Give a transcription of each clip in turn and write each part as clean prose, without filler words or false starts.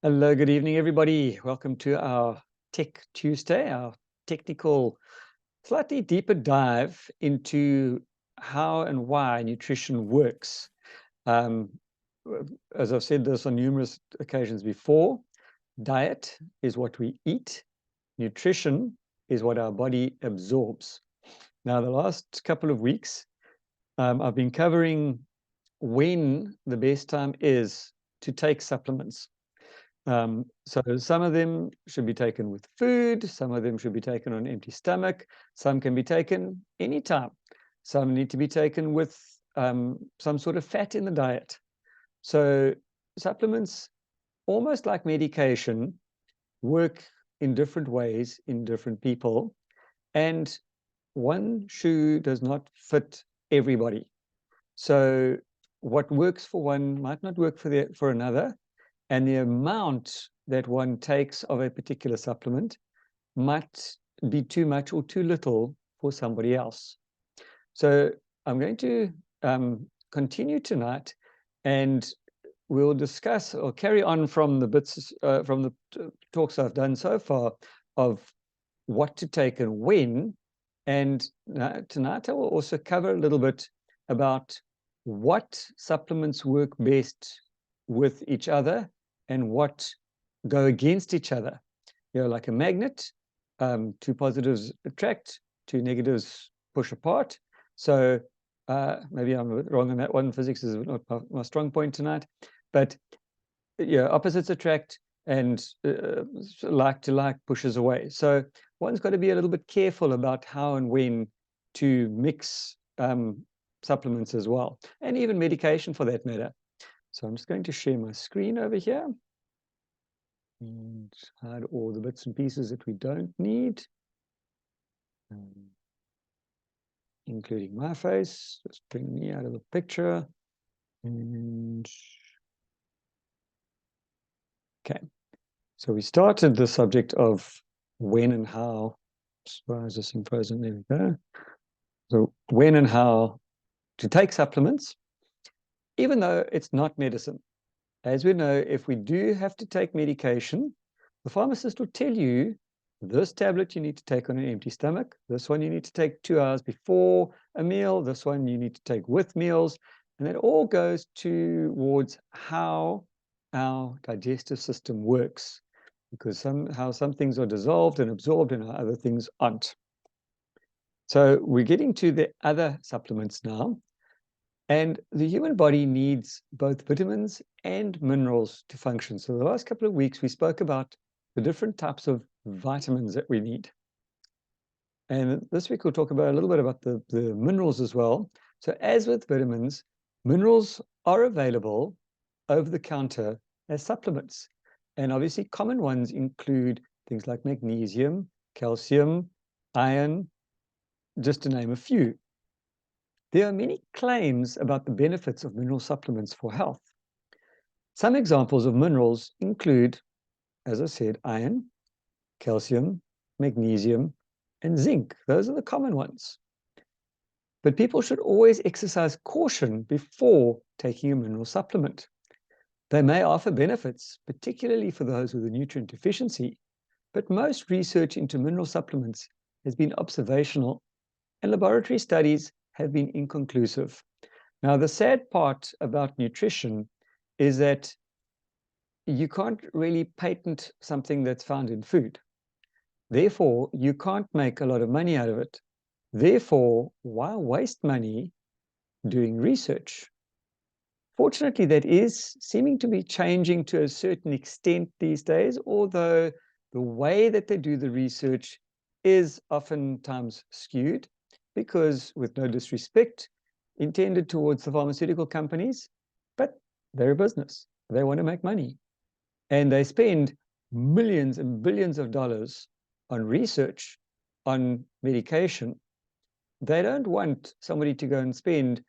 Hello, good evening, everybody. Welcome to our Tech Tuesday, our technical, slightly deeper dive into how and why nutrition works. Um, as I've said this on numerous occasions before, diet is what we eat. Nutrition is what our body absorbs. Now, the last couple of weeks, I've been covering when the best time is to take supplements. So some of them should be taken with food, some of them should be taken on an empty stomach, some can be taken anytime. Some need to be taken with some sort of fat in the diet. So supplements, almost like medication, work in different ways in different people, and one shoe does not fit everybody. So what works for one might not work for another, and the amount that one takes of a particular supplement might be too much or too little for somebody else. So I'm going to continue tonight, and we'll discuss or carry on from the bits from the talks I've done so far of what to take and when. And tonight I will also cover a little bit about what supplements work best with each other and what go against each other. You know, like a magnet, two positives attract, two negatives push apart. So maybe I'm a bit wrong on that one. Physics is not my strong point tonight, but yeah, opposites attract, and like to like pushes away. So one's got to be a little bit careful about how and when to mix supplements as well, and even medication for that matter. So I'm just going to share my screen over here and hide all the bits and pieces that we don't need, including my face. Just bring me out of the picture. And okay, so we started the subject of when and how. Why is this in frozen? There we go. So when and how to take supplements, even though it's not medicine. As we know, if we do have to take medication, the pharmacist will tell you this tablet you need to take on an empty stomach, this one you need to take 2 hours before a meal, this one you need to take with meals, and that all goes towards how our digestive system works, because somehow some things are dissolved and absorbed and other things aren't. So we're getting to the other supplements now. And the human body needs both vitamins and minerals to function. So the last couple of weeks, we spoke about the different types of vitamins that we need. And this week, we'll talk about a little bit about the minerals as well. So as with vitamins, minerals are available over the counter as supplements. And obviously, common ones include things like magnesium, calcium, iron, just to name a few. There are many claims about the benefits of mineral supplements for health. Some examples of minerals include, as I said, iron, calcium, magnesium, and zinc. Those are the common ones. But people should always exercise caution before taking a mineral supplement. They may offer benefits, particularly for those with a nutrient deficiency, but most research into mineral supplements has been observational, and laboratory studies have been inconclusive. Now, the sad part about nutrition is that you can't really patent something that's found in food. Therefore, you can't make a lot of money out of it. Therefore, why waste money doing research? Fortunately, that is seeming to be changing to a certain extent these days, although the way that they do the research is oftentimes skewed, because, with no disrespect intended towards the pharmaceutical companies, but they're a business. They want to make money. And they spend millions and billions of dollars on research, on medication. They don't want somebody to go and spend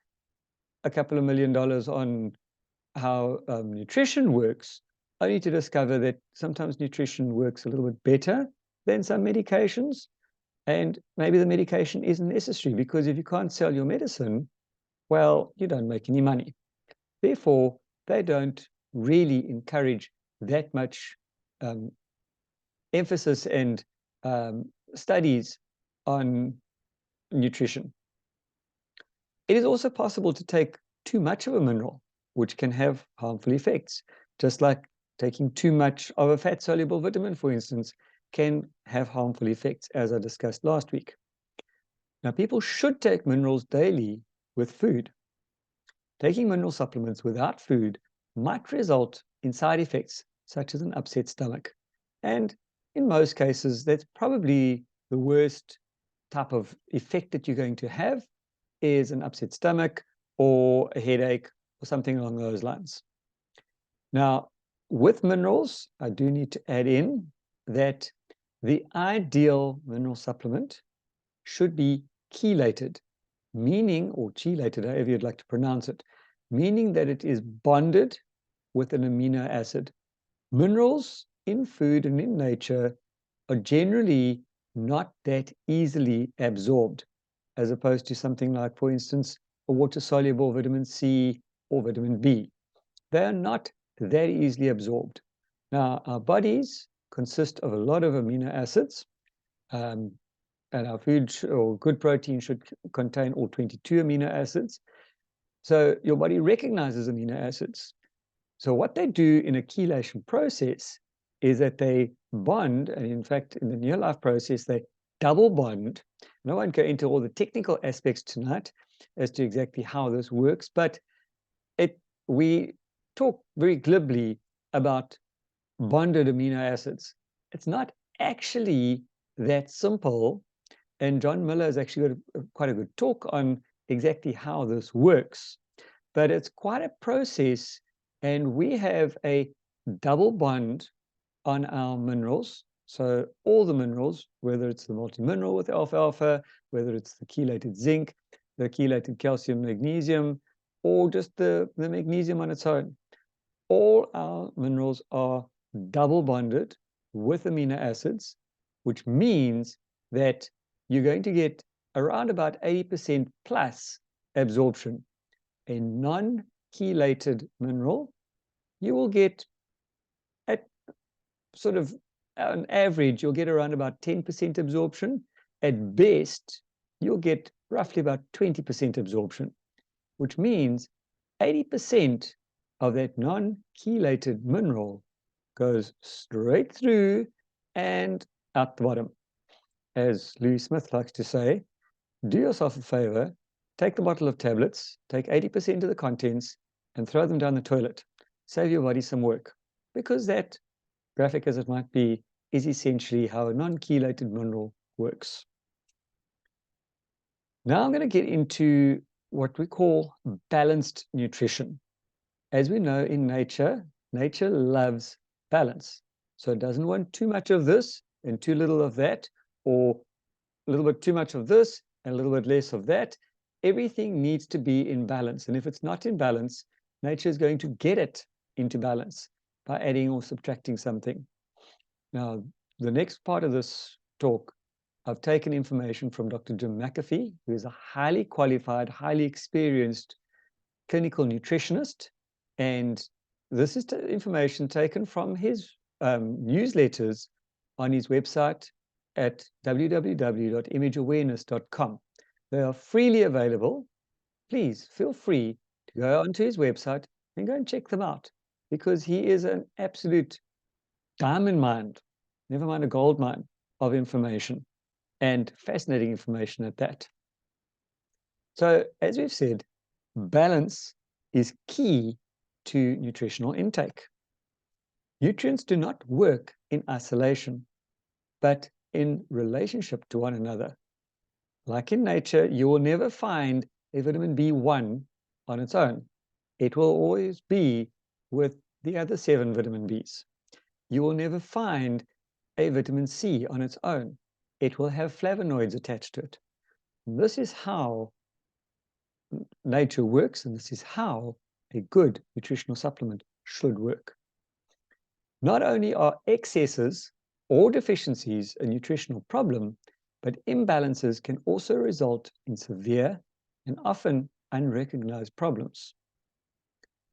a couple of $1 million on how nutrition works, only to discover that sometimes nutrition works a little bit better than some medications. And maybe the medication isn't necessary, because if you can't sell your medicine, well, you don't make any money. Therefore, they don't really encourage that much emphasis and studies on nutrition. It is also possible to take too much of a mineral, which can have harmful effects, just like taking too much of a fat-soluble vitamin, for instance, can have harmful effects, as I discussed last week. Now, people should take minerals daily with food. Taking mineral supplements without food might result in side effects, such as an upset stomach. And in most cases, that's probably the worst type of effect that you're going to have, is an upset stomach or a headache or something along those lines. Now, with minerals, I do need to add in that the ideal mineral supplement should be chelated, meaning, or chelated, however you'd like to pronounce it, meaning that it is bonded with an amino acid. Minerals in food and in nature are generally not that easily absorbed, as opposed to something like, for instance, a water-soluble vitamin C or vitamin B. They are not that easily absorbed. Now, our bodies consist of a lot of amino acids, and our food or good protein should contain all 22 amino acids. So your body recognizes amino acids. So what they do in a chelation process is that they bond, and in fact, in the near-life process, they double bond. And I won't go into all the technical aspects tonight as to exactly how this works, but we talk very glibly about bonded amino acids. It's not actually that simple, and John Miller has actually got quite a good talk on exactly how this works. But it's quite a process, and we have a double bond on our minerals. So all the minerals, whether it's the multi-mineral with alfalfa, whether it's the chelated zinc, the chelated calcium, magnesium, or just the magnesium on its own, all our minerals are double bonded with amino acids, which means that you're going to get around about 80% plus absorption. A non-chelated mineral, you will get at sort of on average, you'll get around about 10% absorption. At best, you'll get roughly about 20% absorption, which means 80% of that non-chelated mineral goes straight through and out the bottom. As Louis Smith likes to say, do yourself a favor, take the bottle of tablets, take 80% of the contents, and throw them down the toilet. Save your body some work, because that, graphic as it might be, is essentially how a non-chelated mineral works. Now I'm going to get into what we call balanced nutrition. As we know in nature, nature loves balance. So it doesn't want too much of this and too little of that, or a little bit too much of this and a little bit less of that. Everything needs to be in balance. And if it's not in balance, nature is going to get it into balance by adding or subtracting something. Now, the next part of this talk, I've taken information from Dr. Jim McAfee, who is a highly qualified, highly experienced clinical nutritionist. And this is information taken from his newsletters on his website at www.imageawareness.com. They are freely available. Please feel free to go onto his website and go and check them out, because he is an absolute diamond mine, never mind a gold mine, of information, and fascinating information at that. So, as we've said, balance is key to nutritional intake. Nutrients do not work in isolation, but in relationship to one another. Like in nature, you will never find a vitamin B1 on its own. It will always be with the other 7 vitamin Bs. You will never find a vitamin C on its own. It will have flavonoids attached to it. This is how nature works, and this is how a good nutritional supplement should work. Not only are excesses or deficiencies a nutritional problem, but imbalances can also result in severe and often unrecognized problems.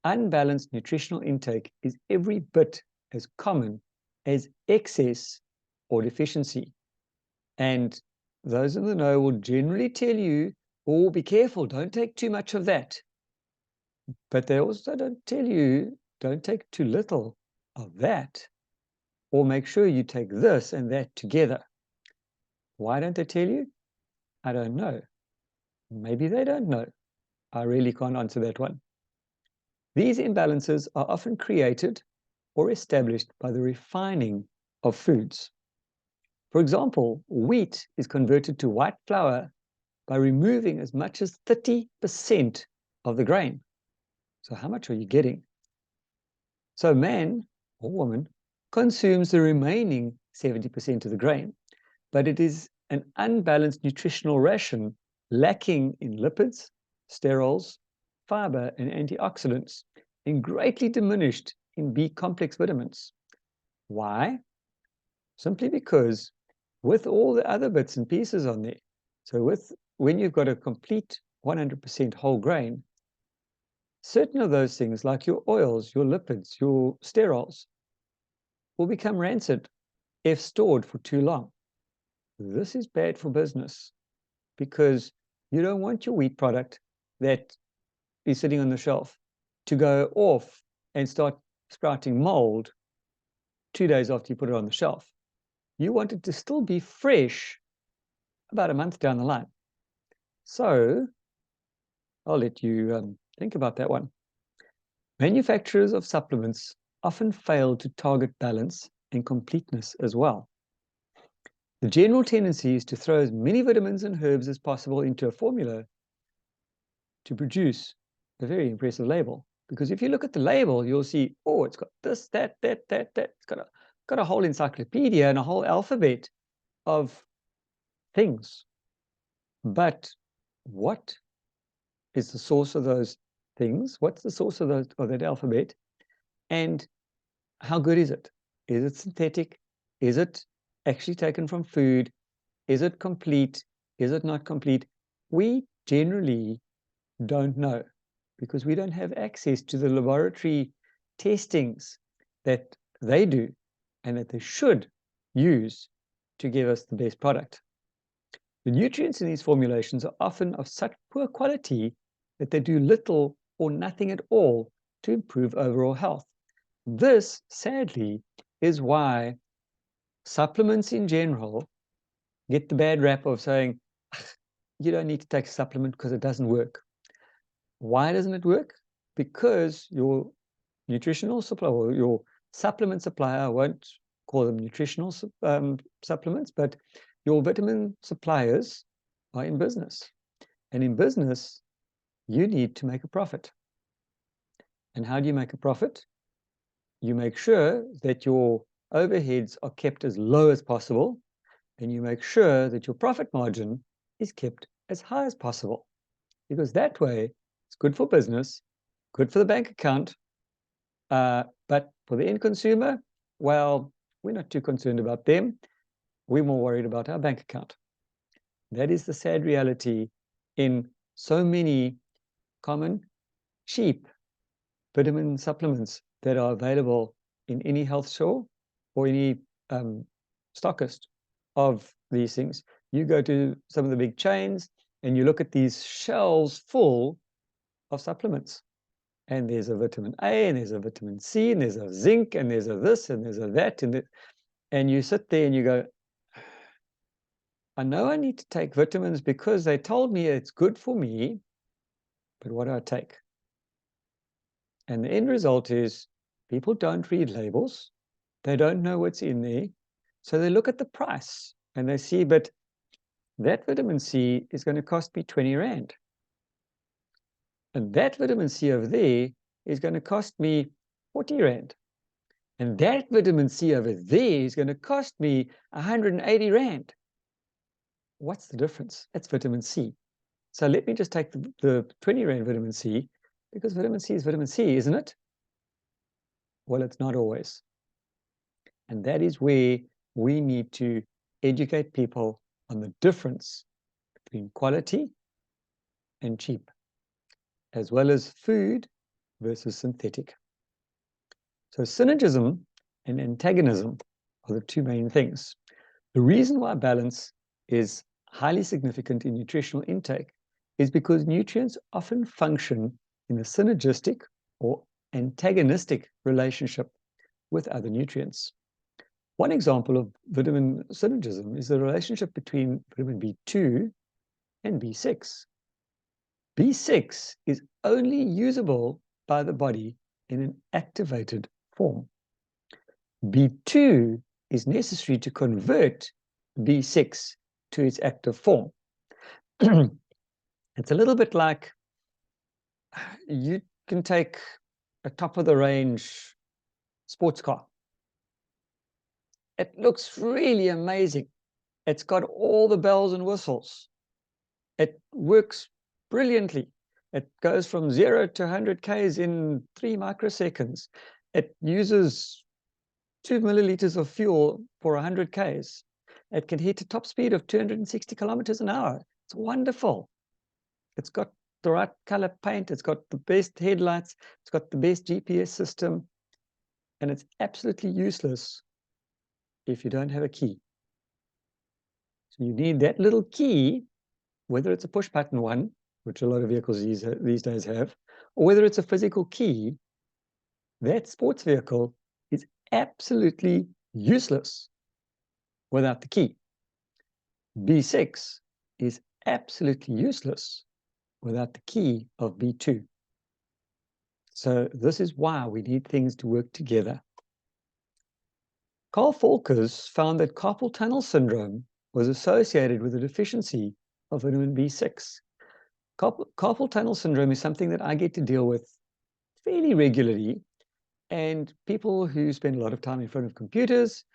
Unbalanced nutritional intake is every bit as common as excess or deficiency. And those in the know will generally tell you, oh, be careful, don't take too much of that. But they also don't tell you, don't take too little of that, or make sure you take this and that together. Why don't they tell you? I don't know. Maybe they don't know. I really can't answer that one. These imbalances are often created or established by the refining of foods. For example, wheat is converted to white flour by removing as much as 30% of the grain. So how much are you getting? So man or woman consumes the remaining 70% of the grain, but it is an unbalanced nutritional ration lacking in lipids, sterols, fiber, and antioxidants, and greatly diminished in B complex vitamins. Why? Simply because with all the other bits and pieces on there, so when you've got a complete 100% whole grain, certain of those things like your oils, your lipids, your sterols will become rancid if stored for too long. This is bad for business because you don't want your wheat product that is sitting on the shelf to go off and start sprouting mold 2 days after you put it on the shelf. You want it to still be fresh about a month down the line. So I'll let you think about that one. Manufacturers of supplements often fail to target balance and completeness as well. The general tendency is to throw as many vitamins and herbs as possible into a formula to produce a very impressive label. Because if you look at the label, you'll see, oh, it's got this, that. It's got a whole encyclopedia and a whole alphabet of things. But what is the source of those things? What's the source of that alphabet? And how good is it? Is it synthetic? Is it actually taken from food? Is it complete? Is it not complete? We generally don't know because we don't have access to the laboratory testings that they do and that they should use to give us the best product. The nutrients in these formulations are often of such poor quality that they do little or nothing at all to improve overall health. This, sadly, is why supplements in general get the bad rap of saying, you don't need to take a supplement because it doesn't work. Why doesn't it work? Because your nutritional supplier or your supplement supplier, I won't call them nutritional supplements, but your vitamin suppliers are in business. And in business, you need to make a profit. And how do you make a profit? You make sure that your overheads are kept as low as possible, and you make sure that your profit margin is kept as high as possible. Because that way, it's good for business, good for the bank account, but for the end consumer, well, we're not too concerned about them. We're more worried about our bank account. That is the sad reality in so many common, cheap vitamin supplements that are available in any health store or any stockist of these things. You go to some of the big chains and you look at these shelves full of supplements. And there's a vitamin A, and there's a vitamin C, and there's a zinc, and there's a this, and there's a that, and you sit there and you go, I know I need to take vitamins because they told me it's good for me, but what do I take? And the end result is people don't read labels. They don't know what's in there. So they look at the price and they see, but that vitamin C is going to cost me 20 Rand. And that vitamin C over there is going to cost me 40 Rand. And that vitamin C over there is going to cost me 180 Rand. What's the difference? That's vitamin C. So let me just take the 20 Rand vitamin C, because vitamin C is vitamin C, isn't it? Well, it's not always. And that is where we need to educate people on the difference between quality and cheap, as well as food versus synthetic. So synergism and antagonism are the two main things. The reason why balance is highly significant in nutritional intake is because nutrients often function in a synergistic or antagonistic relationship with other nutrients. One example of vitamin synergism is the relationship between vitamin B2 and B6. B6 is only usable by the body in an activated form. B2 is necessary to convert B6 to its active form. It's a little bit like you can take a top-of-the-range sports car. It looks really amazing. It's got all the bells and whistles. It works brilliantly. It goes from 0 to 100 Ks in 3 microseconds. It uses 2 milliliters of fuel for 100 Ks. It can hit a top speed of 260 kilometers an hour. It's wonderful. It's got the right color paint. It's got the best headlights. It's got the best GPS system. And it's absolutely useless if you don't have a key. So you need that little key, whether it's a push button one, which a lot of vehicles these days have, or whether it's a physical key. That sports vehicle is absolutely useless without the key. B6 is absolutely useless without the key of B2. So this is why we need things to work together. Carl Folkers found that carpal tunnel syndrome was associated with a deficiency of vitamin B6. Carpal tunnel syndrome is something that I get to deal with fairly regularly, and people who spend a lot of time in front of computers,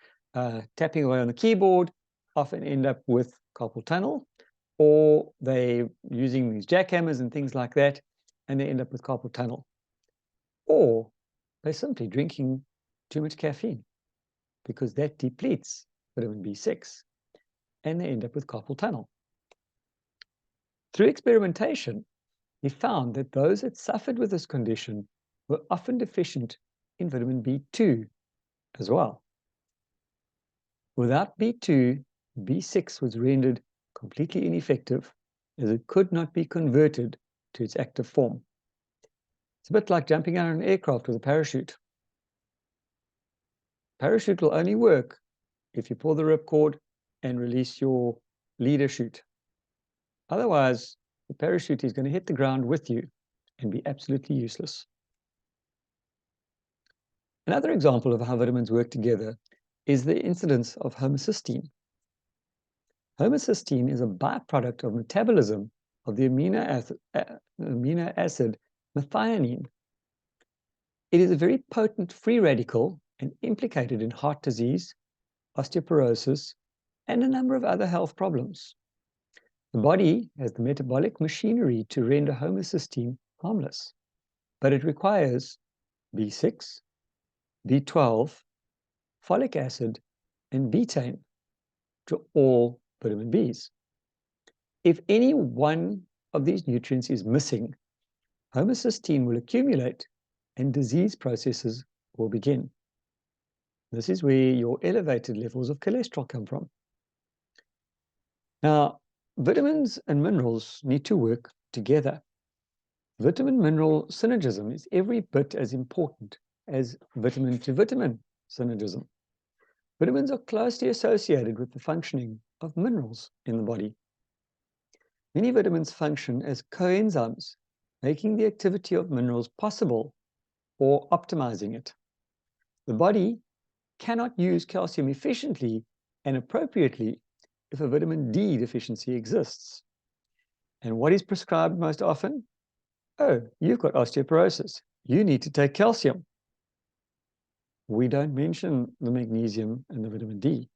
tapping away on the keyboard, often end up with carpal tunnel, or they're using these jackhammers and things like that, and they end up with carpal tunnel. Or they're simply drinking too much caffeine, because that depletes vitamin B6, and they end up with carpal tunnel. Through experimentation, he found that those that suffered with this condition were often deficient in vitamin B2 as well. Without B2, B6 was rendered completely ineffective, as it could not be converted to its active form. It's a bit like jumping out of an aircraft with a parachute. Parachute will only work if you pull the ripcord and release your leader chute. Otherwise, the parachute is going to hit the ground with you and be absolutely useless. Another example of how vitamins work together is the incidence of homocysteine. Homocysteine is a byproduct of metabolism of the amino acid methionine. It is a very potent free radical and implicated in heart disease, osteoporosis, and a number of other health problems. The body has the metabolic machinery to render homocysteine harmless, but it requires B6, B12, folic acid, and betaine, which are all vitamin Bs. If any one of these nutrients is missing, homocysteine will accumulate and disease processes will begin. This is where your elevated levels of cholesterol come from. Now, vitamins and minerals need to work together. Vitamin-mineral synergism is every bit as important as vitamin-to-vitamin synergism. Vitamins are closely associated with the functioning of minerals in the body. Many vitamins function as coenzymes, making the activity of minerals possible or optimizing it. The body cannot use calcium efficiently and appropriately if a vitamin D deficiency exists. And what is prescribed most often? Oh, you've got osteoporosis. You need to take calcium. We don't mention the magnesium and the vitamin D.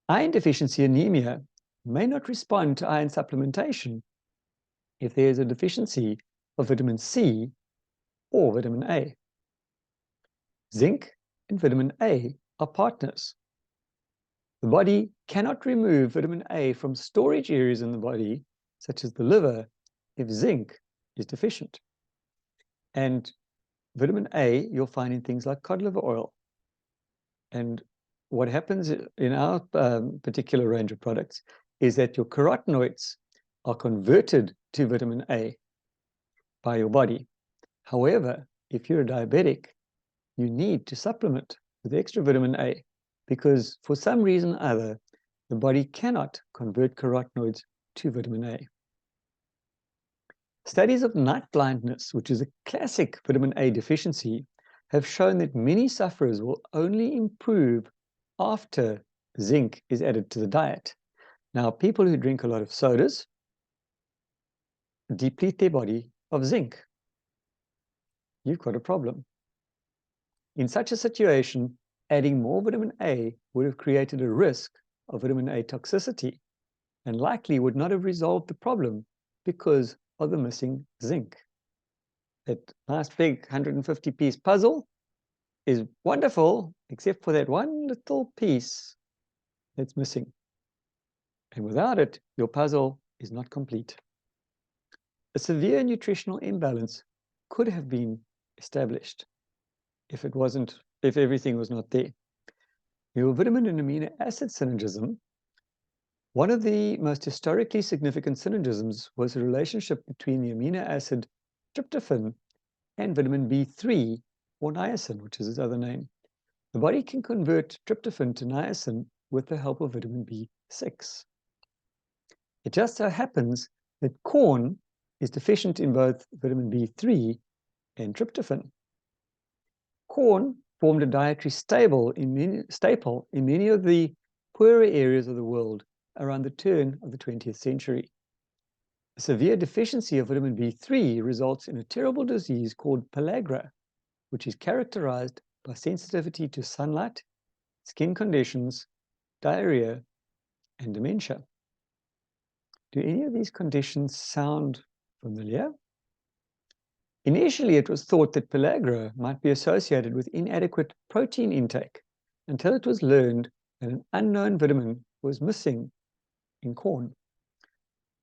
Iron deficiency anemia may not respond to iron supplementation if there is a deficiency of vitamin C or vitamin A. Zinc and vitamin A are partners. The body cannot remove vitamin A from storage areas in the body, such as the liver, if zinc is deficient. And vitamin A you'll find in things like cod liver oil, And what happens in our particular range of products is that your carotenoids are converted to vitamin A by your body. However, if you're a diabetic, you need to supplement with extra vitamin A because for some reason or other, the body cannot convert carotenoids to vitamin A. Studies of night blindness, which is a classic vitamin A deficiency, have shown that many sufferers will only improve after zinc is added to the diet. Now, people who drink a lot of sodas deplete their body of zinc. You've got a problem. In such a situation, adding more vitamin A would have created a risk of vitamin A toxicity and likely would not have resolved the problem because of the missing zinc. That nice big 150-piece puzzle is wonderful, except for that one little piece that's missing. And without it, your puzzle is not complete. A severe nutritional imbalance could have been established if everything was not there. Your vitamin and amino acid synergism, one of the most historically significant synergisms was the relationship between the amino acid tryptophan and vitamin B3, or niacin, which is its other name. The body can convert tryptophan to niacin with the help of vitamin B6. It just so happens that corn is deficient in both vitamin B3 and tryptophan. Corn formed a dietary staple in many of the poorer areas of the world around the turn of the 20th century. A severe deficiency of vitamin B3 results in a terrible disease called pellagra, which is characterized by sensitivity to sunlight, skin conditions, diarrhea, and dementia. Do any of these conditions sound familiar? Initially, it was thought that pellagra might be associated with inadequate protein intake until it was learned that an unknown vitamin was missing in corn.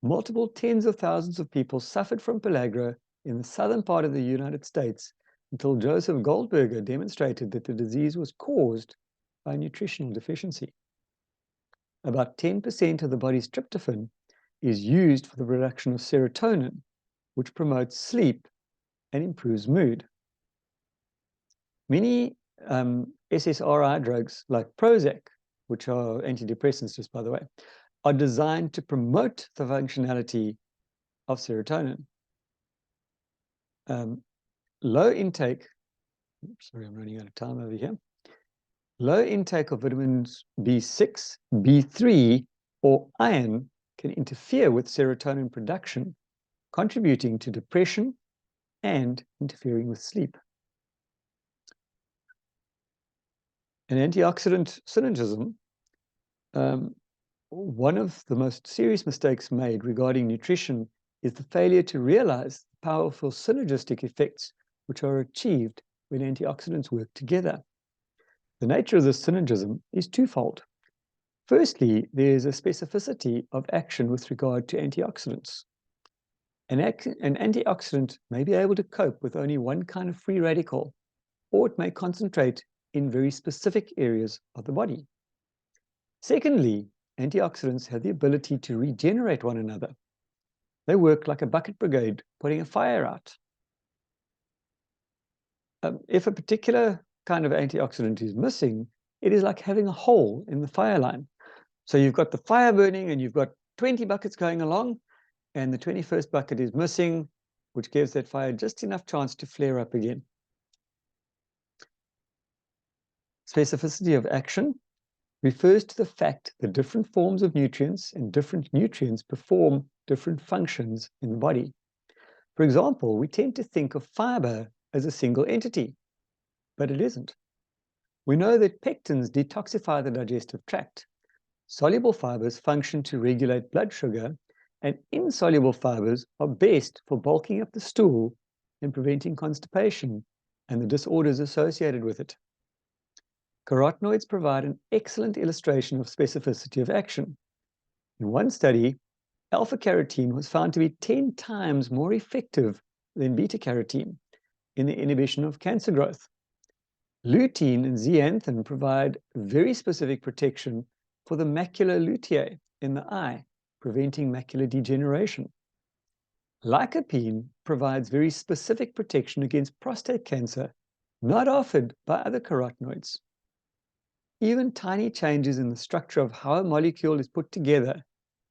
Multiple tens of thousands of people suffered from pellagra in the southern part of the United States until Joseph Goldberger demonstrated that the disease was caused by a nutritional deficiency. About 10% of the body's tryptophan is used for the production of serotonin, which promotes sleep and improves mood. Many SSRI drugs like Prozac, which are antidepressants just by the way, are designed to promote the functionality of serotonin. Low intake, sorry, I'm running out of time over here. Low intake of vitamins B6, B3, or iron can interfere with serotonin production, contributing to depression and interfering with sleep. An antioxidant synergism, one of the most serious mistakes made regarding nutrition is the failure to realize the powerful synergistic effects which are achieved when antioxidants work together. The nature of this synergism is twofold. Firstly, there's a specificity of action with regard to antioxidants. An antioxidant may be able to cope with only one kind of free radical, or it may concentrate in very specific areas of the body. Secondly, antioxidants have the ability to regenerate one another. They work like a bucket brigade putting a fire out. If a particular kind of antioxidant is missing, it is like having a hole in the fire line. So you've got the fire burning and you've got 20 buckets going along, and the 21st bucket is missing, which gives that fire just enough chance to flare up again. Specificity of action refers to the fact that different forms of nutrients and different nutrients perform different functions in the body. For example, we tend to think of fiber as a single entity, but it isn't. We know that pectins detoxify the digestive tract. Soluble fibers function to regulate blood sugar, and insoluble fibers are best for bulking up the stool and preventing constipation and the disorders associated with it. Carotenoids provide an excellent illustration of specificity of action. In one study, alpha-carotene was found to be 10 times more effective than beta-carotene in the inhibition of cancer growth. Lutein and zeaxanthin provide very specific protection for the macular luteae in the eye, preventing macular degeneration. Lycopene provides very specific protection against prostate cancer, not offered by other carotenoids. Even tiny changes in the structure of how a molecule is put together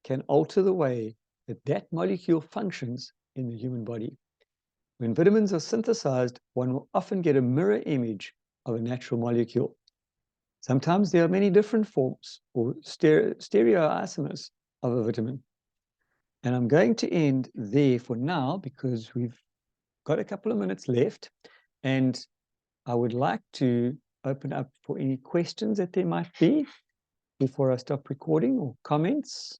can alter the way that that molecule functions in the human body. When vitamins are synthesized, one will often get a mirror image of a natural molecule. Sometimes there are many different forms or stereoisomers of a vitamin. And I'm going to end there for now because we've got a couple of minutes left, and I would like to open up for any questions that there might be before I stop recording, or comments.